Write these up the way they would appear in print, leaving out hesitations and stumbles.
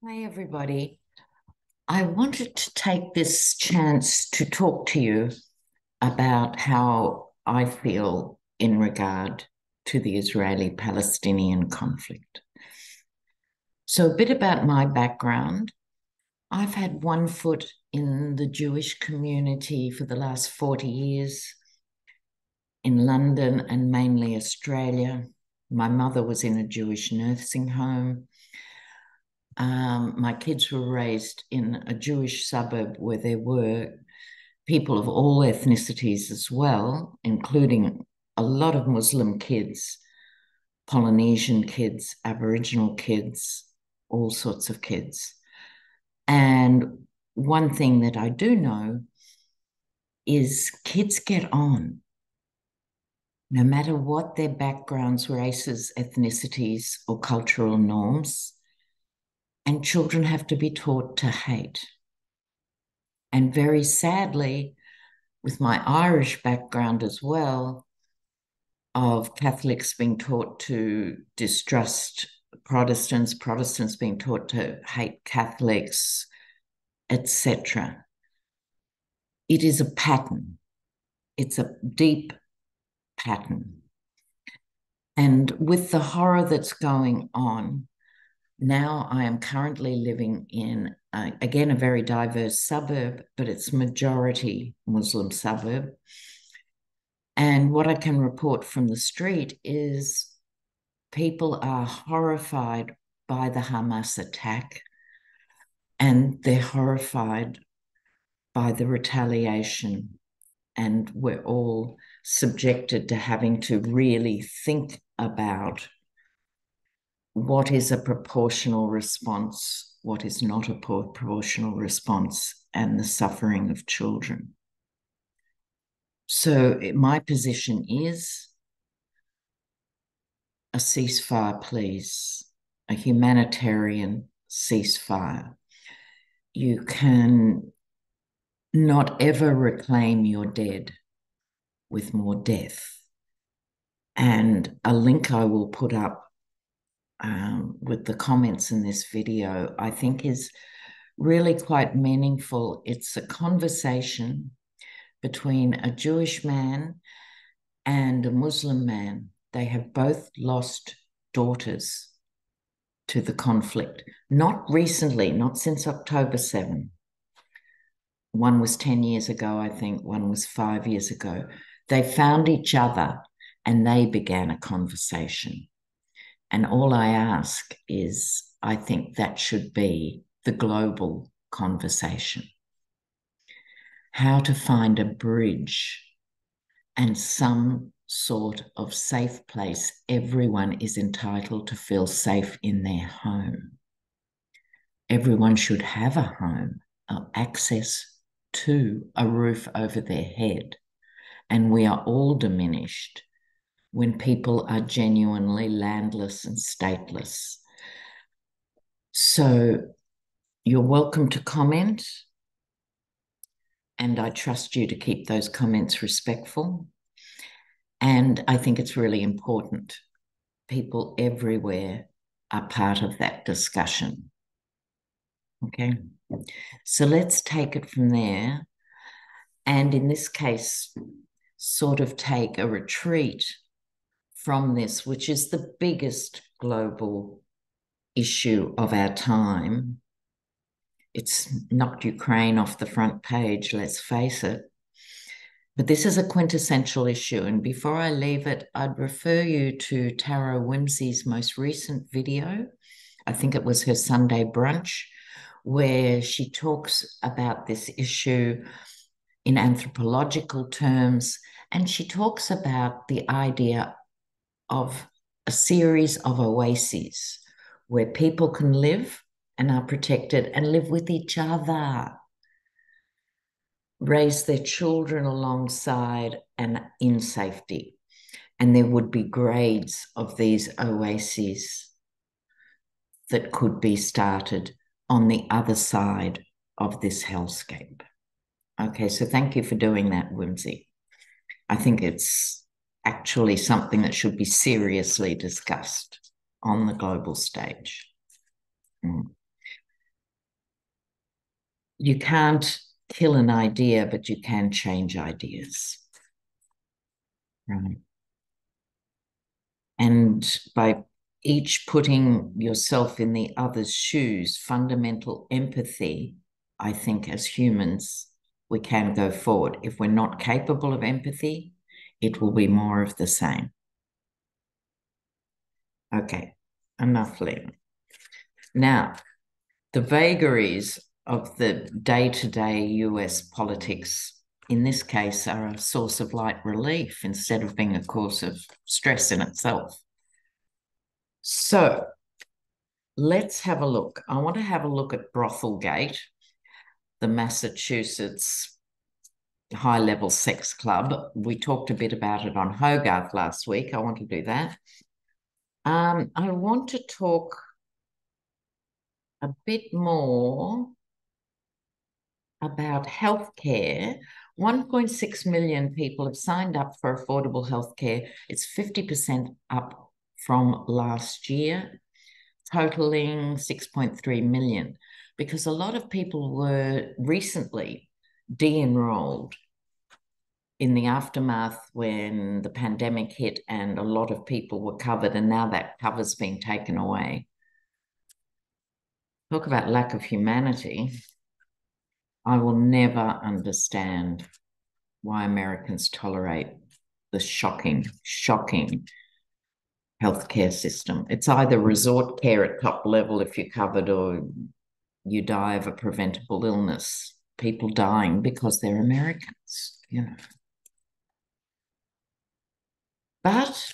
Hi, everybody. I wanted to take this chance to talk to you about how I feel in regard to the Israeli-Palestinian conflict. So, a bit about my background. I've had one foot in the Jewish community for the last 40 years in London and mainly Australia. My mother was in a Jewish nursing home. My kids were raised in a Jewish suburb where there were people of all ethnicities as well, including a lot of Muslim kids, Polynesian kids, Aboriginal kids, all sorts of kids. And one thing that I do know is kids get on, no matter what their backgrounds, races, ethnicities, or cultural norms. And children have to be taught to hate. And very sadly, with my Irish background as well, of Catholics being taught to distrust Protestants, Protestants being taught to hate Catholics, etc. It is a pattern. It's a deep pattern. And with the horror that's going on, now I am currently living in, again, a very diverse suburb, but it's majority Muslim suburb. And what I can report from the street is people are horrified by the Hamas attack, and they're horrified by the retaliation. And we're all subjected to having to really think about what is a proportional response, what is not a proportional response, and the suffering of children. So my position is a ceasefire, please, a humanitarian ceasefire. You can not ever reclaim your dead with more death. And a link I will put up with the comments in this video, I think is really quite meaningful. It's a conversation between a Jewish man and a Muslim man. They have both lost daughters to the conflict. Not recently, not since October 7. One was 10 years ago, I think. One was 5 years ago. They found each other and they began a conversation. And all I ask is, I think that should be the global conversation. How to find a bridge and some sort of safe place. Everyone is entitled to feel safe in their home. Everyone should have a home, access to a roof over their head. And we are all diminished when people are genuinely landless and stateless. So you're welcome to comment, and I trust you to keep those comments respectful. And I think it's really important. People everywhere are part of that discussion. Okay, so let's take it from there. And in this case, sort of take a retreat from this, which is the biggest global issue of our time. It's knocked Ukraine off the front page, let's face it. But this is a quintessential issue. And before I leave it, I'd refer you to Tara Whimsy's most recent video. I think it was her Sunday brunch, where she talks about this issue in anthropological terms. And she talks about the idea of a series of oases where people can live and are protected and live with each other, raise their children alongside and in safety. And there would be grades of these oases that could be started on the other side of this hellscape. Okay, so thank you for doing that, Whimsy. I think it's actually something that should be seriously discussed on the global stage. you can't kill an idea, but you can change ideas. Right. And by each putting yourself in the other's shoes, fundamental empathy, I think as humans, we can go forward. If we're not capable of empathy, it will be more of the same. Okay, enough, Liam. Now, the vagaries of the day-to-day US politics, in this case, are a source of light relief instead of being a cause of stress in itself. So let's have a look. I want to have a look at Brothelgate, the Massachusetts high-level sex club. We talked a bit about it on Hogarth last week. I want to do that. I want to talk a bit more about healthcare. 1.6 million people have signed up for affordable healthcare. It's 50% up from last year, totaling 6.3 million, because a lot of people were recently de-enrolled in the aftermath when the pandemic hit and a lot of people were covered, and now that cover's being taken away. Talk about lack of humanity. I will never understand why Americans tolerate the shocking healthcare system. It's either resort care at top level if you're covered, or you die of a preventable illness. People dying because they're Americans, you know. But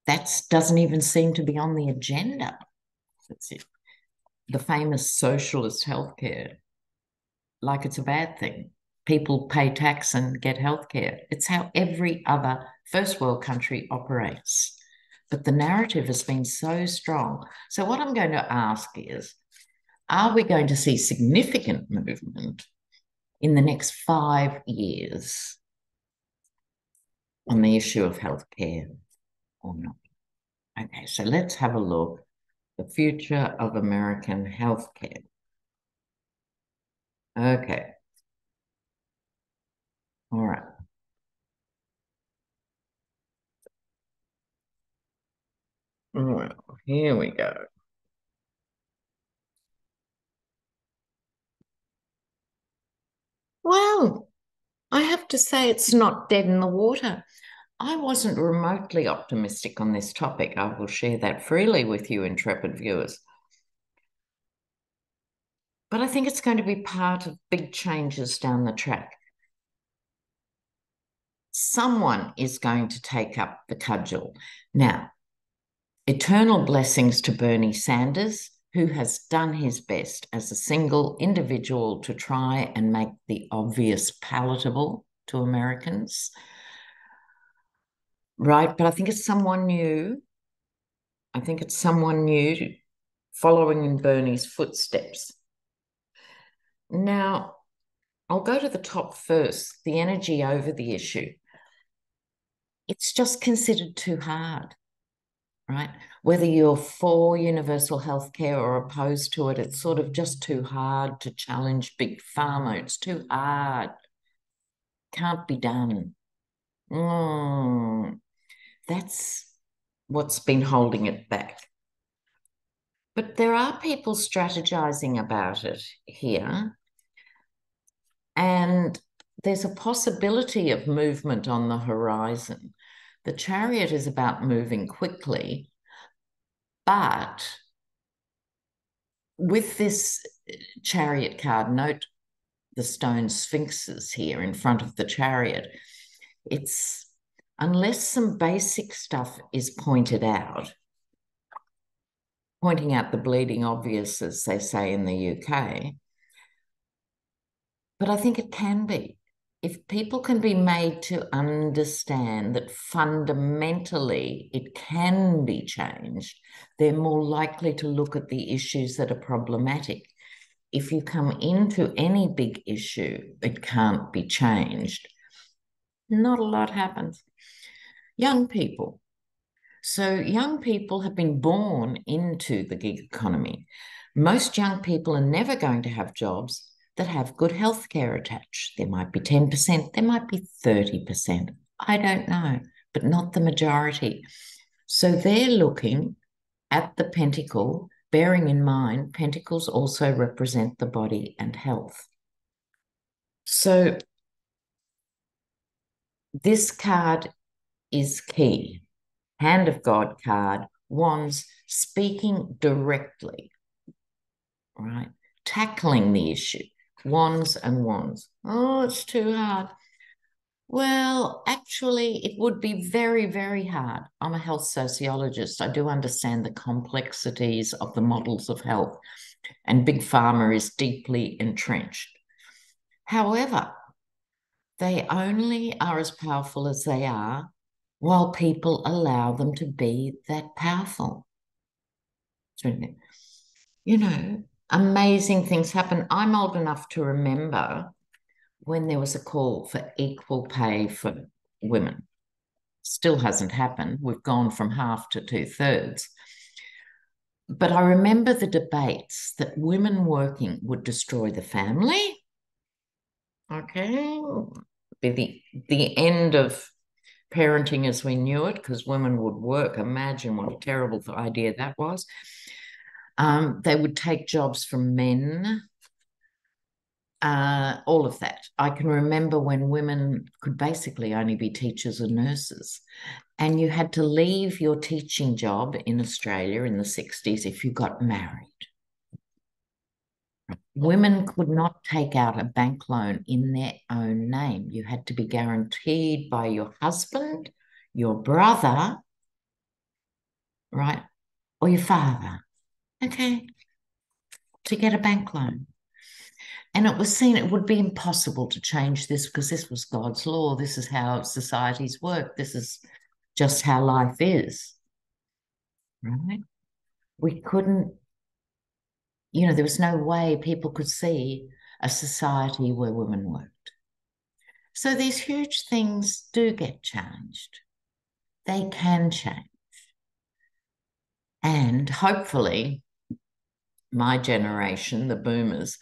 that doesn't even seem to be on the agenda. That's it. The famous socialist healthcare, like it's a bad thing. People pay tax and get healthcare. It's how every other first world country operates. But the narrative has been so strong. So what I'm going to ask is, are we going to see significant movement in the next 5 years on the issue of healthcare or not? Okay, so let's have a look. The future of American healthcare. Okay. All right. Well, here we go. Well, I have to say it's not dead in the water. I wasn't remotely optimistic on this topic. I will share that freely with you, intrepid viewers. But I think it's going to be part of big changes down the track. Someone is going to take up the cudgel. Now, eternal blessings to Bernie Sanders, who has done his best as a single individual to try and make the obvious palatable to Americans. Right, but I think it's someone new. I think it's someone new following in Bernie's footsteps. Now, I'll go to the top first, the energy over the issue. It's just considered too hard, right? Whether you're for universal healthcare or opposed to it, it's sort of just too hard to challenge big pharma. It's too hard. Can't be done. That's what's been holding it back. But there are people strategizing about it here. And there's a possibility of movement on the horizon. The chariot is about moving quickly, but with this chariot card, note the stone sphinxes here in front of the chariot. It's, unless some basic stuff is pointed out, pointing out the bleeding obvious, as they say in the UK, but I think it can be. If people can be made to understand that fundamentally it can be changed, they're more likely to look at the issues that are problematic. If you come into any big issue, it can't be changed. Not a lot happens. Young people. So young people have been born into the gig economy. Most young people are never going to have jobs. that have good healthcare attached. There might be 10%, there might be 30%. I don't know, but not the majority. So they're looking at the pentacle, bearing in mind pentacles also represent the body and health. So this card is key. Hand of God card, wands, speaking directly, right? Tackling the issue, wands and wands. Oh, it's too hard. Well, actually, it would be very, very hard. I'm a health sociologist. I do understand the complexities of the models of health, and Big Pharma is deeply entrenched. However, they only are as powerful as they are while people allow them to be that powerful. You know, amazing things happen. I'm old enough to remember when there was a call for equal pay for women. Still hasn't happened. We've gone from half to 2/3. But I remember the debates that women working would destroy the family. Okay. Be the end of parenting as we knew it, because women would work. Imagine what a terrible idea that was. They would take jobs from men. All of that. I can remember when women could basically only be teachers and nurses, and you had to leave your teaching job in Australia in the 60s if you got married. Women could not take out a bank loan in their own name. You had to be guaranteed by your husband, your brother, right, or your father, okay, to get a bank loan. And it was seen it would be impossible to change this because this was God's law. This is how societies work. This is just how life is, right? We couldn't, there was no way people could see a society where women worked. So these huge things do get changed. They can change. And hopefully, my generation, the boomers,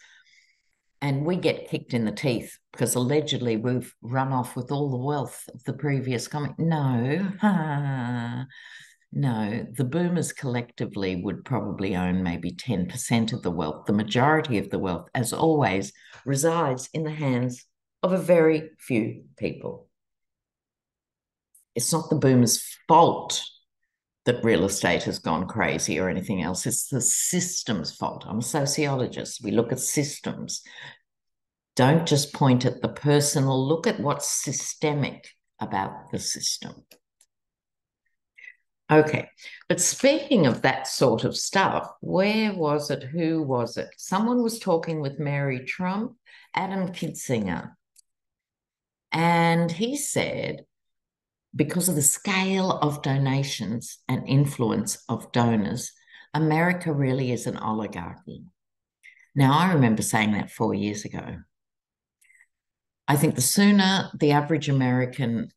and we get kicked in the teeth because allegedly we've run off with all the wealth of the previous comment. No, no, the boomers collectively would probably own maybe 10% of the wealth. The majority of the wealth, as always, resides in the hands of a very few people. It's not the boomers' fault that real estate has gone crazy or anything else. It's the system's fault. I'm a sociologist. We look at systems. Don't just point at the personal. Look at what's systemic about the system. Okay, but speaking of that sort of stuff, where was it? Who was it? Someone was talking with Mary Trump, Adam Kinzinger, and he said, because of the scale of donations and influence of donors, America really is an oligarchy. Now, I remember saying that 4 years ago. I think the sooner the average American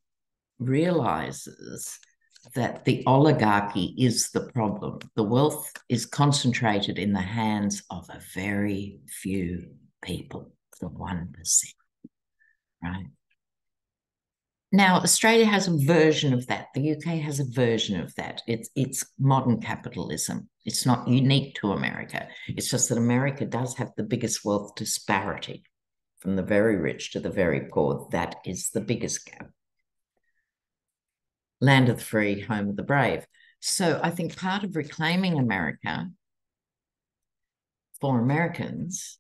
realizes that the oligarchy is the problem, the wealth is concentrated in the hands of a very few people, the 1%, right? Now, Australia has a version of that. The UK has a version of that. It's modern capitalism. It's not unique to America. It's just that America does have the biggest wealth disparity from the very rich to the very poor. That is the biggest gap. Land of the free, home of the brave. So I think part of reclaiming America for Americans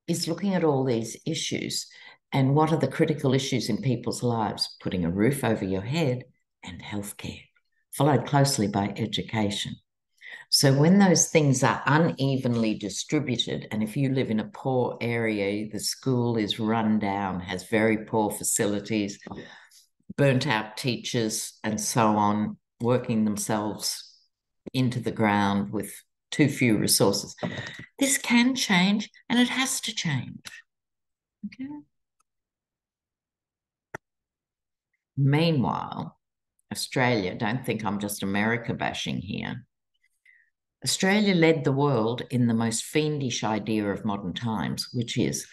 is looking at all these issues. And what are the critical issues in people's lives? Putting a roof over your head and healthcare, followed closely by education. So when those things are unevenly distributed, and if you live in a poor area, the school is run down, has very poor facilities, burnt out teachers, and so on, working themselves into the ground with too few resources. This can change, and it has to change. Okay. Meanwhile, Australia, don't think I'm just America bashing here. Australia led the world in the most fiendish idea of modern times, which is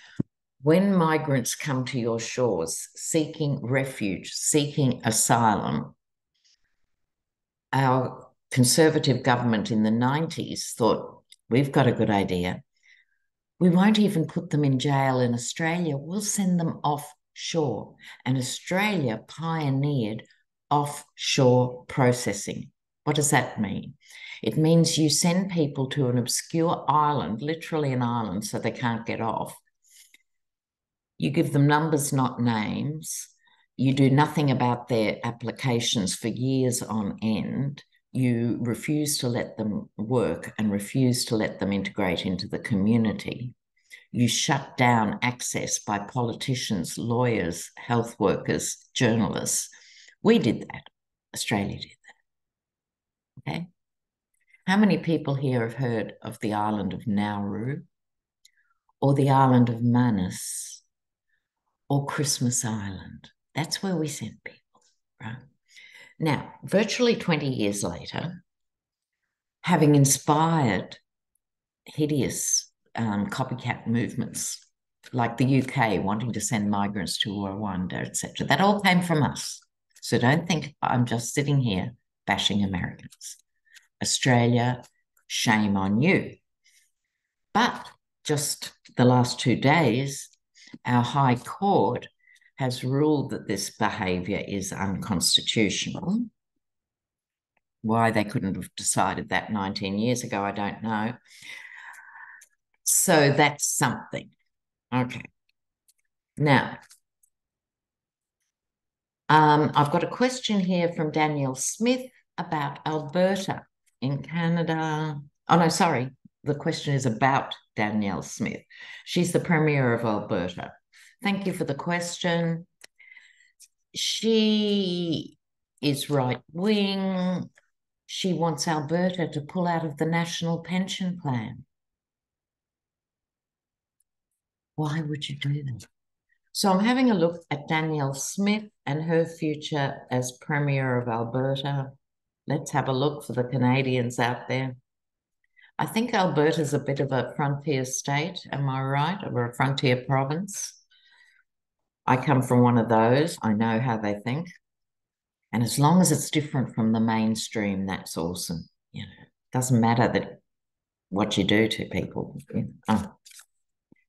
when migrants come to your shores seeking refuge, seeking asylum, our Conservative government in the 90s thought, we've got a good idea. We won't even put them in jail in Australia. We'll send them offshore. And Australia pioneered offshore processing. What does that mean? It means you send people to an obscure island, literally an island, so they can't get off. You give them numbers, not names. You do nothing about their applications for years on end. You refuse to let them work and refuse to let them integrate into the community. You shut down access by politicians, lawyers, health workers, journalists. We did that. Australia did that. Okay. How many people here have heard of the island of Nauru or the island of Manus or Christmas Island? That's where we sent people, right? Now, virtually 20 years later, having inspired hideous copycat movements like the UK wanting to send migrants to Rwanda, etc., that all came from us. So don't think I'm just sitting here bashing Americans. Australia, shame on you. But just the last 2 days, our High Court has ruled that this behaviour is unconstitutional. Why they couldn't have decided that 19 years ago, I don't know. So that's something. Okay. Now, I've got a question here from Danielle Smith about Alberta in Canada. Oh, no, sorry. The question is about Danielle Smith. She's the Premier of Alberta. Thank you for the question. She is right-wing. She wants Alberta to pull out of the National Pension Plan. Why would you do that? So I'm having a look at Danielle Smith and her future as Premier of Alberta. Let's have a look for the Canadians out there. I think Alberta's a bit of a frontier state, am I right? Or a frontier province. I come from one of those. I know how they think. And as long as it's different from the mainstream, that's awesome. You know, it doesn't matter that what you do to people. Oh.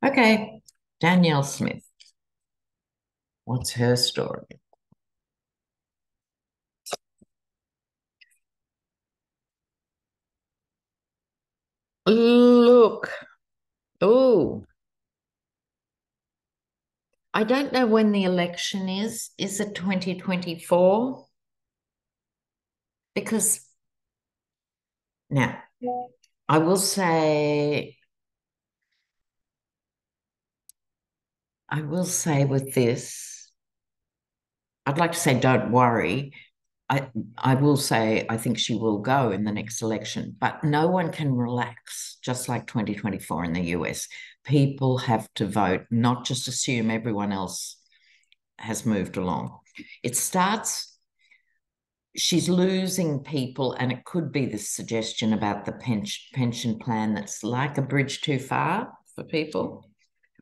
Okay, Danielle Smith. What's her story? Look. Oh, I don't know when the election is. Is it 2024? Because now, I will say with this, I'd like to say don't worry. I will say I think she will go in the next election, but no one can relax, just like 2024 in the US. People have to vote, not just assume everyone else has moved along. It starts, she's losing people, and it could be this suggestion about the pension plan that's like a bridge too far for people.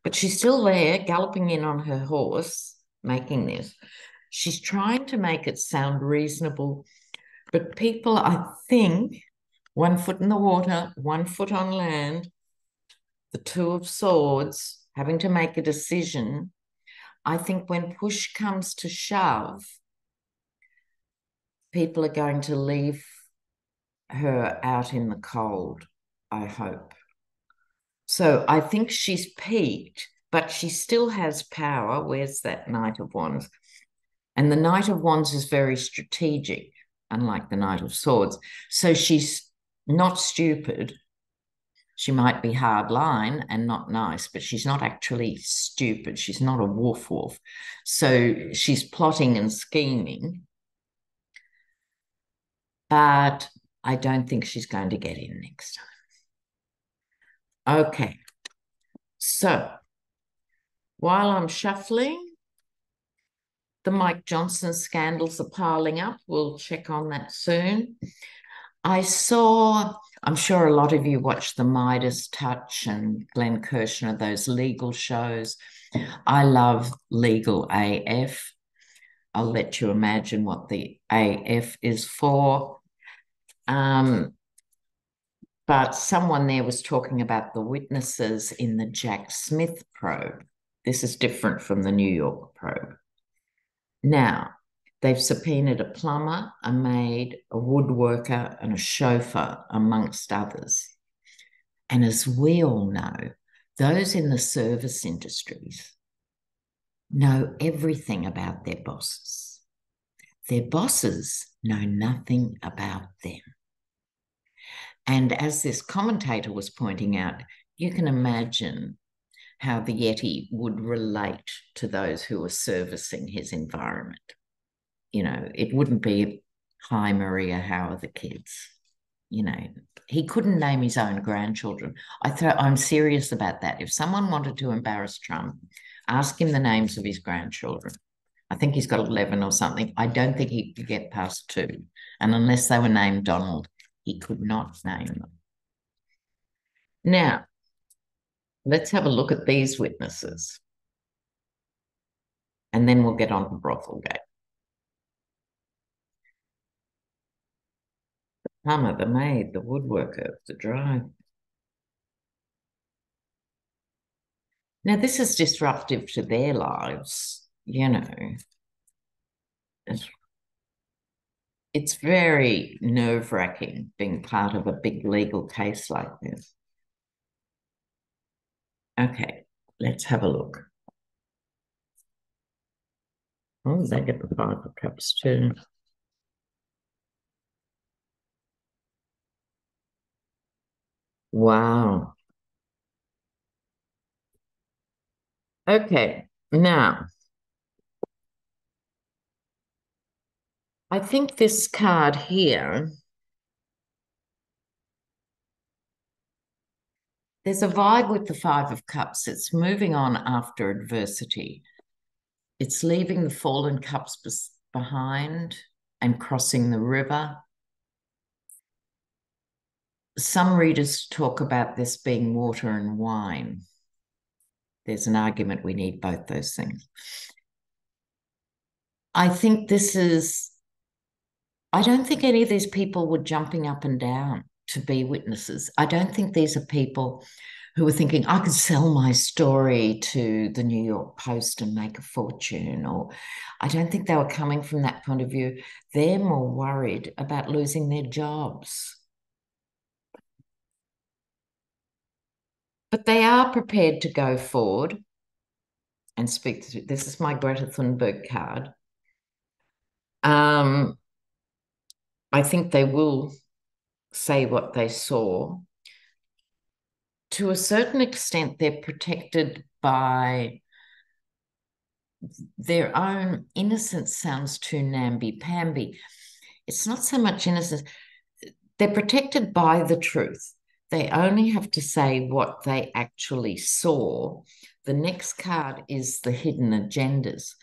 But she's still there, galloping in on her horse, making this. She's trying to make it sound reasonable, but people, I think, 1 foot in the water, 1 foot on land, the two of swords, having to make a decision. I think when push comes to shove, people are going to leave her out in the cold, I hope. So I think she's peaked, but she still has power. Where's that Knight of Wands? And the Knight of Wands is very strategic, unlike the Knight of Swords. So she's not stupid. She might be hard line and not nice, but she's not actually stupid. She's not a wolf. So she's plotting and scheming, but I don't think she's going to get in next time. Okay. So while I'm shuffling, the Mike Johnson scandals are piling up. We'll check on that soon. I'm sure a lot of you watched the Midas Touch and Glenn Kirshner, those legal shows. I love legal AF. I'll let you imagine what the AF is for. But someone there was talking about the witnesses in the Jack Smith probe. This is different from the New York probe. Now, they've subpoenaed a plumber, a maid, a woodworker, and a chauffeur, amongst others. And as we all know, those in the service industries know everything about their bosses. Their bosses know nothing about them. And as this commentator was pointing out, you can imagine how the Yeti would relate to those who are servicing his environment. You know, it wouldn't be, hi, Maria, how are the kids? You know, he couldn't name his own grandchildren. I'm serious about that. If someone wanted to embarrass Trump, ask him the names of his grandchildren. I think he's got 11 or something. I don't think he could get past 2. And unless they were named Donald, he could not name them. Now, let's have a look at these witnesses. And then we'll get on to Brothelgate. The plumber, the maid, the woodworker, the driver. Now, this is disruptive to their lives, you know. It's very nerve-wracking being part of a big legal case like this. Okay, let's have a look. Oh, they get the 5 of Cups too. Wow. Okay, now, I think this card here, there's a vibe with the 5 of Cups. It's moving on after adversity. It's leaving the fallen cups behind and crossing the river. Some readers talk about this being water and wine. There's an argument we need both those things. I think I don't think any of these people were jumping up and down to be witnesses. I don't think these are people who were thinking, I could sell my story to the New York Post and make a fortune, or I don't think they were coming from that point of view. They're more worried about losing their jobs. But they are prepared to go forward and speak. This is my Greta Thunberg card. I think they will say what they saw. To a certain extent, they're protected by their own innocence. Sounds too namby-pamby. It's not so much innocence. They're protected by the truth. They only have to say what they actually saw. The next card is the hidden agendas.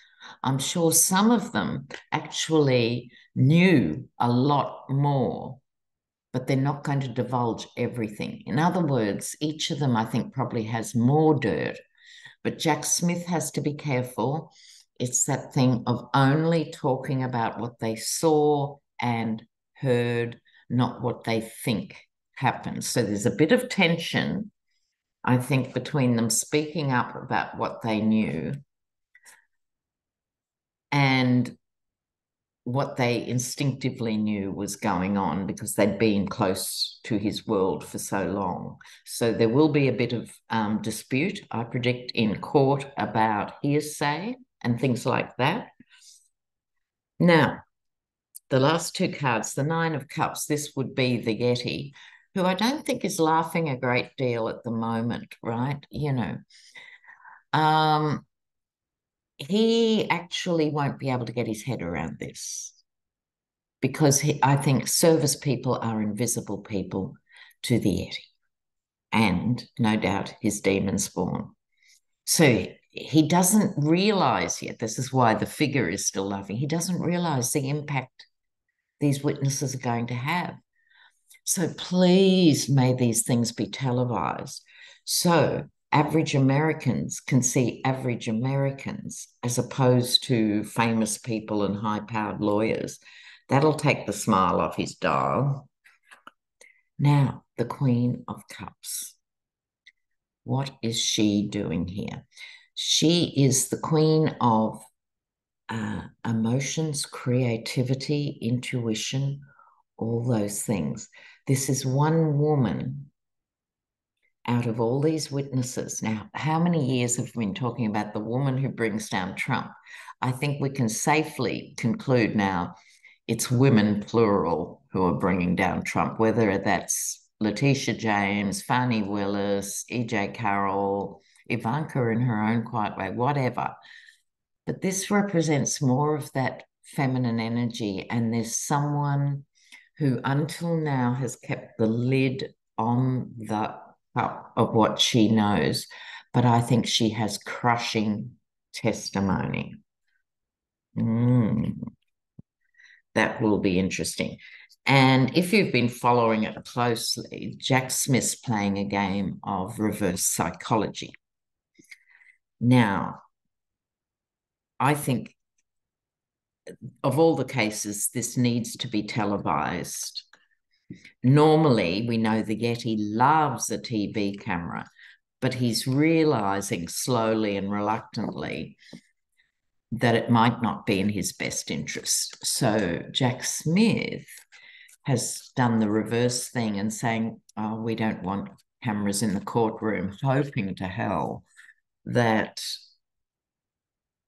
I'm sure some of them actually knew a lot more, but they're not going to divulge everything. In other words, each of them, I think, probably has more dirt. But Jack Smith has to be careful. It's that thing of only talking about what they saw and heard, not what they think happened. So there's a bit of tension, I think, between them speaking up about what they knew and what they instinctively knew was going on because they'd been close to his world for so long. So there will be a bit of dispute, I predict, in court about hearsay and things like that. Now, the last 2 cards, the 9 of Cups, this would be the Yeti, who I don't think is laughing a great deal at the moment, right? You know, he actually won't be able to get his head around this because I think service people are invisible people to the Yeti and no doubt his demon spawn. So he doesn't realize yet, this is why the figure is still laughing, he doesn't realize the impact these witnesses are going to have. So please, may these things be televised. So average Americans can see average Americans as opposed to famous people and high-powered lawyers. That'll take the smile off his dial. Now, the Queen of Cups. What is she doing here? She is the queen of emotions, creativity, intuition, all those things. This is one woman out of all these witnesses. Now, how many years have we been talking about the woman who brings down Trump? I think we can safely conclude now it's women, plural, who are bringing down Trump, whether that's Letitia James, Fani Willis, EJ Carroll, Ivanka in her own quiet way, whatever. But this represents more of that feminine energy. And there's someone who until now has kept the lid on the cup of what she knows. But I think she has crushing testimony. That will be interesting. And if you've been following it closely, Jack Smith's playing a game of reverse psychology. Now, I think of all the cases, this needs to be televised. Normally, we know the Yeti loves a TV camera, but he's realizing slowly and reluctantly that it might not be in his best interest. So Jack Smith has done the reverse thing and saying, oh, we don't want cameras in the courtroom, hoping to hell that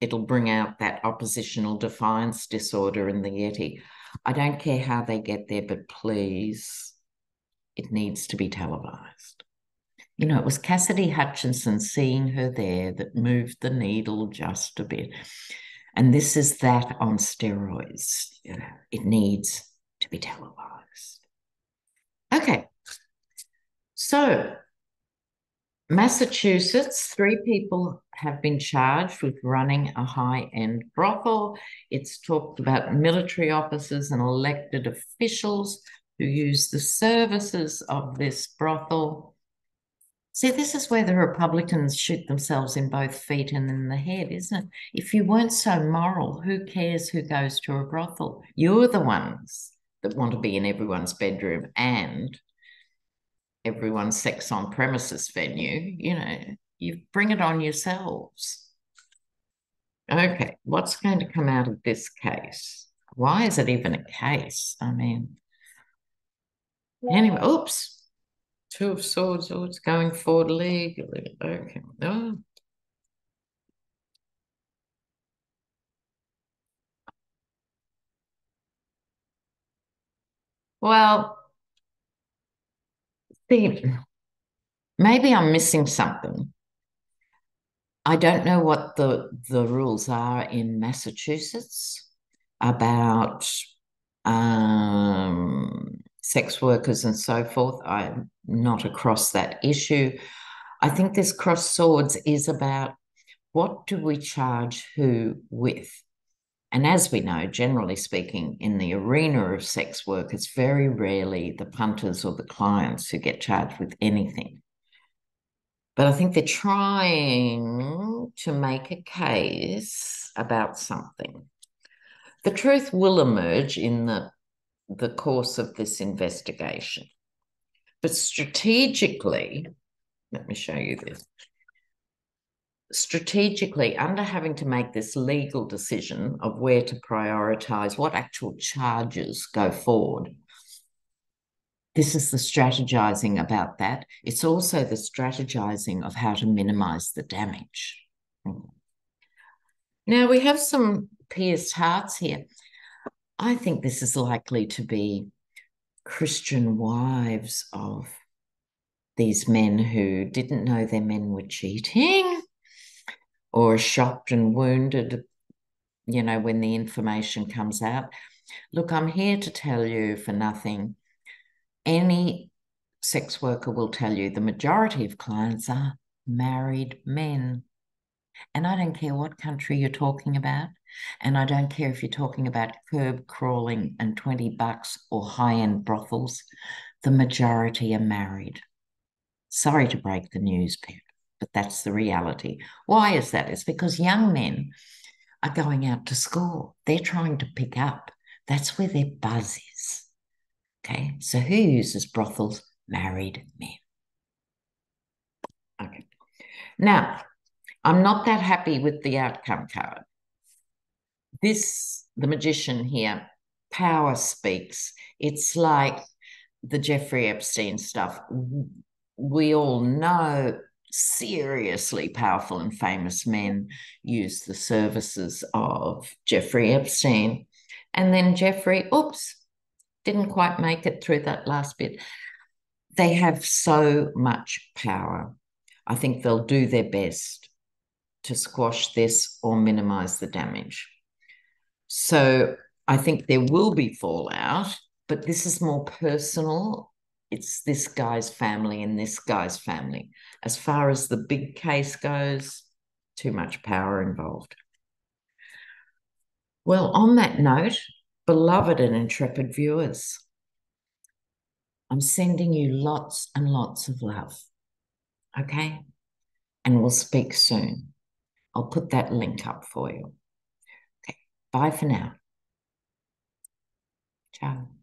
it'll bring out that oppositional defiance disorder in the Yeti. I don't care how they get there, but please, it needs to be televised. You know, it was Cassidy Hutchinson seeing her there that moved the needle just a bit. And this is that on steroids. You know, it needs to be televised. Okay. So Massachusetts, 3 people have been charged with running a high-end brothel. It's talked about military officers and elected officials who use the services of this brothel. See, this is where the Republicans shoot themselves in both feet and in the head, isn't it? If you weren't so moral, who cares who goes to a brothel? You're the ones that want to be in everyone's bedroom and everyone's sex on premises venue. You know, you bring it on yourselves. Okay, what's going to come out of this case? Why is it even a case? I mean, anyway, oops. 2 of Swords, oh, it's going forward legally. Okay. Oh. Well, see, maybe I'm missing something. I don't know what the rules are in Massachusetts about sex workers and so forth. I'm not across that issue. I think this cross swords is about what do we charge who with? And as we know, generally speaking, in the arena of sex work, it's very rarely the punters or the clients who get charged with anything. But I think they're trying to make a case about something. The truth will emerge in the course of this investigation. But strategically, let me show you this. Strategically, under having to make this legal decision of where to prioritise, what actual charges go forward, this is the strategizing about that. It's also the strategizing of how to minimize the damage. Now, we have some pierced hearts here. I think this is likely to be Christian wives of these men who didn't know their men were cheating or are shocked and wounded, you know, when the information comes out. Look, I'm here to tell you for nothing. Any sex worker will tell you the majority of clients are married men. And I don't care what country you're talking about. And I don't care if you're talking about curb crawling and $20 or high-end brothels. The majority are married. Sorry to break the news, Pip. but that's the reality. Why is that? It's because young men are going out to school. They're trying to pick up. That's where their buzz is. Okay, so who uses brothels? Married men. Okay. Now, I'm not that happy with the outcome card. The magician here, power speaks. It's like the Jeffrey Epstein stuff. We all know seriously powerful and famous men use the services of Jeffrey Epstein. And then Jeffrey, oops, didn't quite make it through that last bit. They have so much power. I think they'll do their best to squash this or minimize the damage. So I think there will be fallout, but this is more personal. It's this guy's family and this guy's family. As far as the big case goes, too much power involved. Well, on that note, beloved and intrepid viewers, I'm sending you lots and lots of love. Okay? And we'll speak soon. I'll put that link up for you. Okay. Bye for now. Ciao.